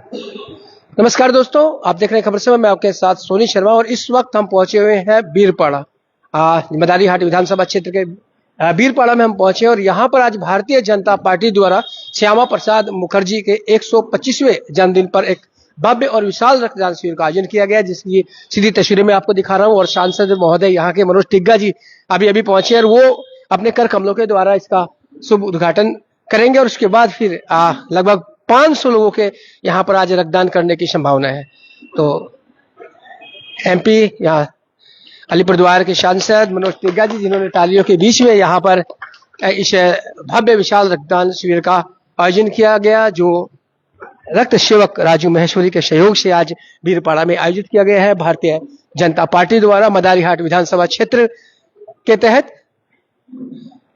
नमस्कार दोस्तों, आप देख रहे हैं खबर समय। मैं आपके साथ सोनी शर्मा और इस वक्त हम पहुंचे हुए हैं बीरपाड़ा, मदारी हाट विधानसभा क्षेत्र के बीरपाड़ा में हम पहुंचे और यहां पर आज भारतीय जनता पार्टी द्वारा श्यामा प्रसाद मुखर्जी के 125वें जन्मदिन पर एक भव्य और विशाल रक्तदान शिविर का आयोजन किया गया, जिसकी सीधी तस्वीरें मैं आपको दिखा रहा हूं। और सांसद महोदय यहाँ के मनोज टिग्गा जी अभी अभी पहुंचे और वो अपने कर कमलों के द्वारा इसका शुभ उद्घाटन करेंगे और उसके बाद फिर लगभग 500 लोगों के यहाँ पर आज रक्तदान करने की संभावना है। तो एमपी यहाँ अलीपुरद्वार के सांसद मनोज टिग्गा जी, जिन्होंने तालियों के बीच में यहाँ पर इस भव्य विशाल रक्तदान शिविर का आयोजन किया गया, जो रक्त सेवक राजू महेश्वरी के सहयोग से आज बीरपाड़ा में आयोजित किया गया है भारतीय जनता पार्टी द्वारा मदारी हाट विधानसभा क्षेत्र के तहत।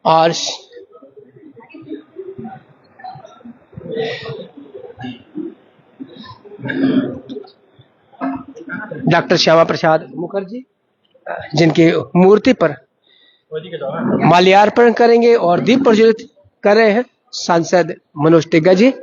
और डॉक्टर श्यामा प्रसाद मुखर्जी जिनकी मूर्ति पर माल्यार्पण करेंगे और दीप प्रज्वलित कर रहे हैं सांसद मनोज टिग्गा जी।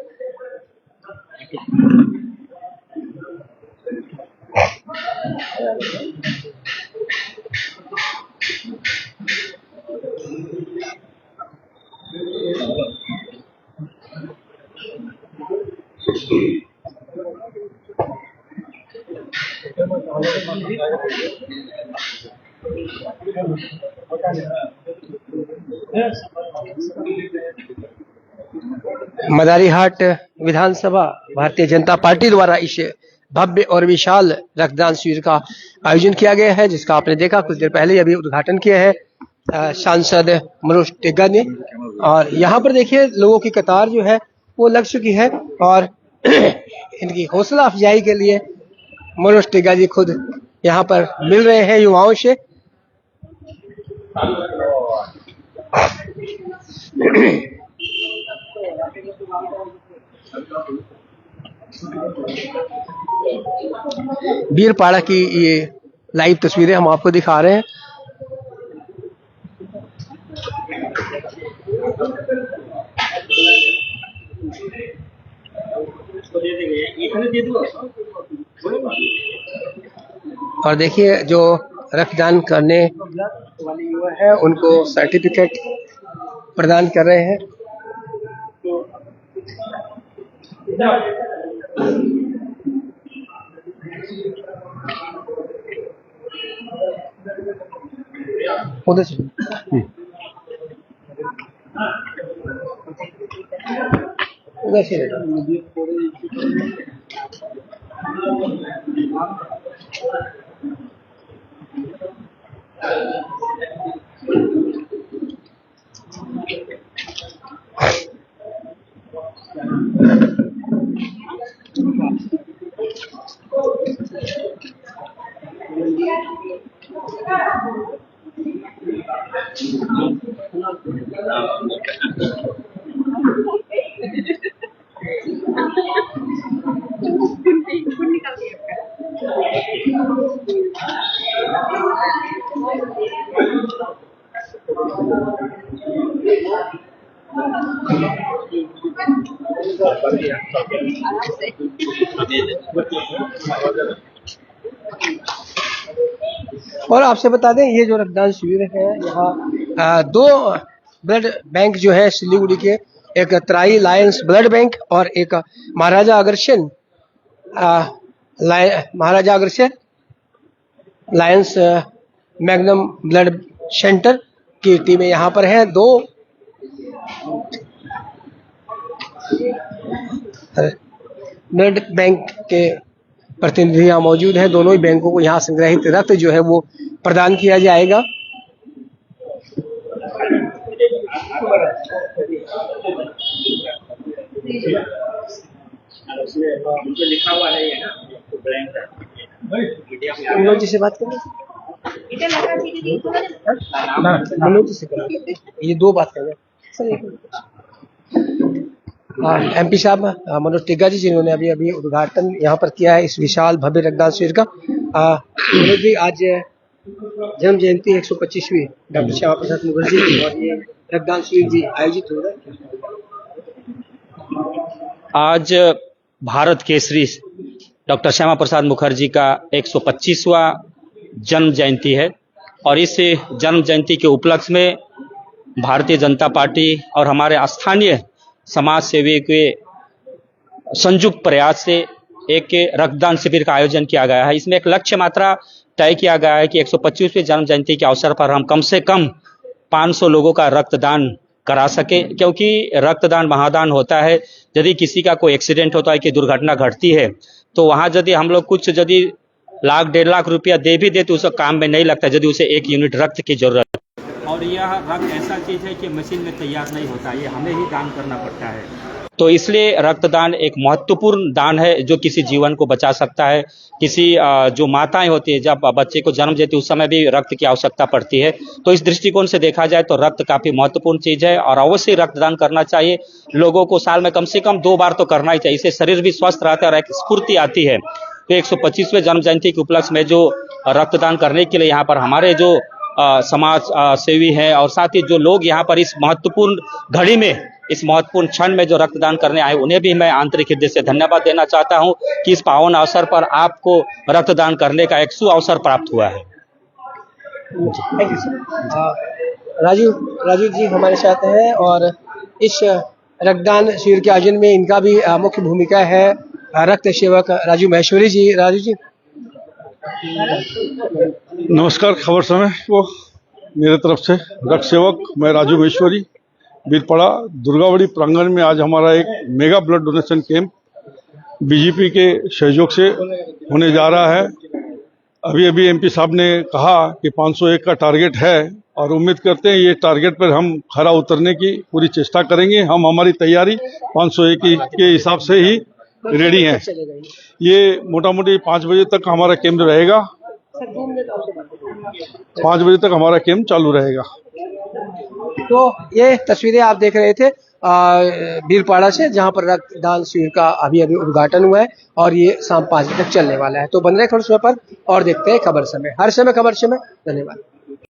मदारी हाट विधानसभा भारतीय जनता पार्टी द्वारा इस भव्य और विशाल रक्तदान शिविर का आयोजन किया गया है, जिसका आपने देखा कुछ देर पहले अभी उद्घाटन किया है सांसद मनोज टिग्गा ने। और यहाँ पर देखिए लोगों की कतार जो है वो लग चुकी है और इनकी हौसला अफजाई के लिए मनोज टिग्गा जी खुद यहाँ पर मिल रहे हैं युवाओं से। बीरपाड़ा की ये लाइव तस्वीरें हम आपको दिखा रहे हैं। और देखिए जो रक्तदान करने वाले युवा है उनको सर्टिफिकेट प्रदान कर रहे हैं। उधर से उधर से और आपसे बता दें ये जो रक्तदान शिविर है यहाँ दो ब्लड बैंक जो है सिलीगुड़ी के, एक त्राई लायंस ब्लड बैंक और एक Maharaja Agrasen Lions Magnum blood centre की टीमें यहाँ पर हैं। दो ब्लड बैंक के प्रतिनिधि यहाँ मौजूद हैं। दोनों ही बैंकों को यहाँ संग्रहित रक्त जो है वो प्रदान किया जाएगा। लिखा हुआ है ना, मनोज जी से बात करें, मनोज जी से करें, ये दो बात करें एमपी साहब मनोज टिग्गा जी, जिन्होंने अभी अभी उद्घाटन यहाँ पर किया है इस विशाल भव्य रक्तदान शिविर का। मनोज जी, आज जन्म जयंती 125वीं डॉक्टर श्यामा प्रसाद मुखर्जी की और ये रक्तदान शिविर जी आयोजित हो रहा है। आज भारत केसरी डॉक्टर श्यामा प्रसाद मुखर्जी का 125वां जन्म जयंती है और इस जन्म जयंती के उपलक्ष्य में भारतीय जनता पार्टी और हमारे स्थानीय समाज सेवी के संयुक्त प्रयास से एक रक्तदान शिविर का आयोजन किया गया है। इसमें एक लक्ष्य मात्रा तय किया गया है कि 125वें जन्म जयंती के अवसर पर हम कम से कम 500 लोगों का रक्तदान करा सके, क्योंकि रक्तदान महादान होता है। यदि किसी का कोई एक्सीडेंट होता है कि दुर्घटना घटती है तो वहां यदि हम लोग कुछ यदि लाख 1.5 लाख रुपया दे भी दे तो उस काम में नहीं लगता यदि उसे 1 यूनिट रक्त की जरूरत है। और यह रक्त ऐसा चीज है कि मशीन में तैयार नहीं होता, ये हमें ही दान करना पड़ता है। तो इसलिए रक्तदान एक महत्वपूर्ण दान है जो किसी जीवन को बचा सकता है। किसी जो माताएं होती है जब बच्चे को जन्म देती है उस समय भी रक्त की आवश्यकता पड़ती है। तो इस दृष्टिकोण से देखा जाए तो रक्त काफी महत्वपूर्ण चीज है और अवश्य रक्तदान करना चाहिए। लोगों को साल में कम से कम 2 बार तो करना ही चाहिए, इससे शरीर भी स्वस्थ रहता है और एक स्फूर्ति आती है। तो 125वें जन्म जयंती के उपलक्ष्य में जो रक्तदान करने के लिए यहाँ पर हमारे जो समाज सेवी हैं और साथ ही जो लोग यहाँ पर इस महत्वपूर्ण घड़ी में, इस महत्वपूर्ण क्षण में जो रक्तदान करने आए, उन्हें भी मैं आंतरिक हृदय से धन्यवाद देना चाहता हूं कि इस पावन अवसर पर आपको रक्तदान करने का एक सुअवसर प्राप्त हुआ है। Thank you sir. Raju ji हमारे साथ हैं और इस रक्तदान शिविर के आयोजन में इनका भी मुख्य भूमिका है। रक्त सेवक राजू महेश्वरी जी। राजू जी नमस्कार। खबर समय को मेरे तरफ से रक्त सेवक मैं राजू महेश्वरी बीरपाड़ा दुर्गावड़ी प्रांगण में आज हमारा एक mega blood donation camp BJP के सहयोग से होने जा रहा है। अभी एमपी साहब ने कहा कि 501 का टारगेट है और उम्मीद करते हैं ये टारगेट पर हम खरा उतरने की पूरी चेष्टा करेंगे। हम हमारी तैयारी 501 के हिसाब से ही रेडी हैं। ये मोटा मोटी 5 बजे तक हमारा कैंप रहेगा। 5 बजे तक हमारा कैंप चालू रहेगा। तो ये तस्वीरें आप देख रहे थे बीरपाड़ा से, जहां पर रक्तदान शिविर का अभी उद्घाटन हुआ है और ये शाम 5 बजे तक चलने वाला है। तो बन रहे खबर समय पर और देखते हैं खबर समय, हर समय खबर समय। धन्यवाद।